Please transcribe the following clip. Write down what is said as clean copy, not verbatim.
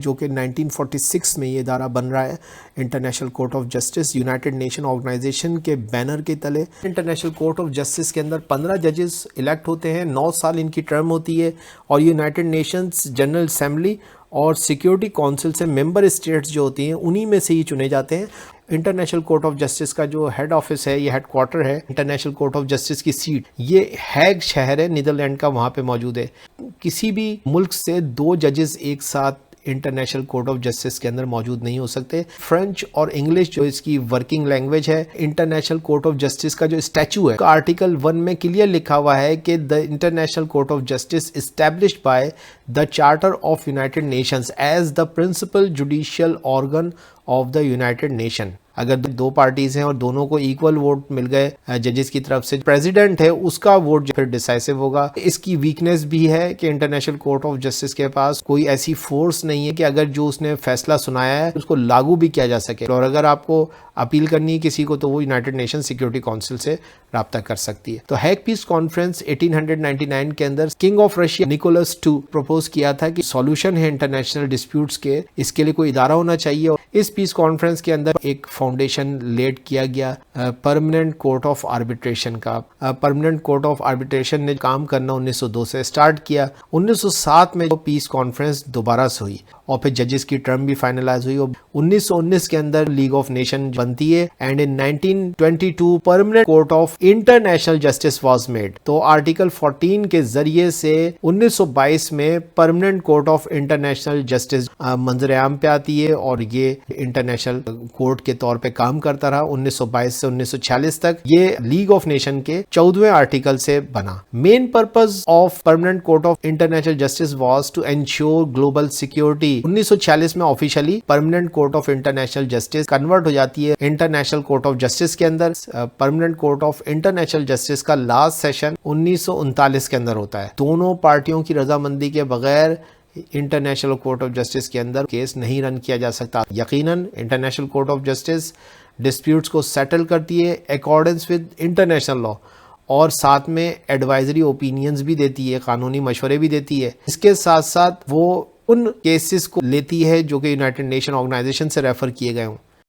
جو کہ 1946 میں یہ ادارہ بن رہا ہے international court of Justice United Nation Organisation کے بینر کے تلے. انٹرنیشنل کورٹ آف جسٹس کے اندر 15 ججز الیکٹ ہوتے ہیں, 9 سال ان کی ٹرم ہوتی ہے, اور یونائٹڈ نیشنز جنرل اسمبلی اور سیکیورٹی کونسل سے ممبر اسٹیٹس جو ہوتی ہیں انہی میں سے ہی چنے جاتے ہیں. انٹرنیشنل کورٹ آف جسٹس کا جو ہیڈ آفس ہے, یہ ہیڈ کوارٹر ہے, انٹرنیشنل کورٹ آف جسٹس کی سیٹ یہ ہیگ شہر ہے نیدرلینڈ کا, وہاں پہ موجود ہے. کسی بھی ملک سے 2 ججز ایک ساتھ انٹرنیشنل کورٹ آف جسٹس کے اندر موجود نہیں ہو سکتے. فرینچ اور انگلش جو اس کی ورکنگ لینگویج ہے. انٹرنیشنل کورٹ آف جسٹس کا جو اسٹیچو ہے آرٹیکل 1 میں کلیئر لکھا ہوا ہے کہ the International court of Justice established by the charter of United Nations as the principal judicial organ of the United Nation. اگر 2 پارٹیز ہیں اور دونوں کو ایکول ووٹ مل گئے ججز کی طرف سے, پریزیڈنٹ ہے اس کا ووٹ جو پھر ڈیسائسو ہوگا. اس کی ویکنیس بھی ہے کہ انٹرنیشنل کورٹ آف جسٹس کے پاس کوئی ایسی فورس نہیں ہے کہ اگر جو اس نے فیصلہ سنایا ہے اس کو لاگو بھی کیا جا سکے, اور اگر آپ کو اپیل کرنی ہے کسی کو تو وہ یونائٹڈ نیشن سیکیورٹی کونسل سے رابطہ کر سکتی ہے. تو ہیگ پیس کانفرنس 1899 کے اندر king of Russia Nicholas II propose کیا تھا کہ سولوشن ہے انٹرنیشنل ڈسپیوٹس کے, اس کے لیے کوئی ادارہ ہونا چاہیے. اور اس پیس کانفرنس کے اندر ایک فاؤنڈیشن لیڈ کیا گیا پرماننٹ کورٹ آف آربیٹریشن کا. پرماننٹ کورٹ آف آربیٹریشن نے کام کرنا 1902 سے سٹارٹ کیا. 1907 میں پیس کانفرنس دوبارہ سے ہوئی اور پھر ججز کی ٹرم بھی فائنلائز ہوئی. 1919 کے اندر لیگ آف نیشن بنتی ہے, and in 1922 permanent court of international justice was made. تو آرٹیکل 14 کے ذریعے سے 1922 میں permanent court of international justice منظر عام پہ آتی ہے, اور یہ انٹرنیشنل کورٹ کے طور پہ کام کرتا رہا 1922 سے 1946 تک. یہ لیگ آف نیشن کے 14ویں آرٹیکل سے بنا. Main purpose of permanent court of international justice was to ensure global security. 1946 میں officially permanent court of international justice convert ہو جاتی ہے انٹرنیشنل کورٹ آف جسٹس کے اندر. Permanent court of international justice کا لاسٹ سیشن 1939 کے اندر ہوتا ہے. دونوں پارٹیوں کی رضامندی کے بغیر انٹرنیشنل کورٹ آف جسٹس کے اندر کیس نہیں رن کیا جا سکتا. یقیناً international court of justice disputes کو سیٹل کرتی ہے اکارڈنس ود انٹرنیشنل لا, اور ساتھ میں ایڈوائزری اوپینینز بھی دیتی ہے, قانونی مشورے بھی دیتی ہے. اس کے ساتھ ساتھ وہ ان کیسز کو لیتی ہے جو کہ یونائٹڈ نیشن آرگنائزیشن سے ریفر کیے گئے ہوں.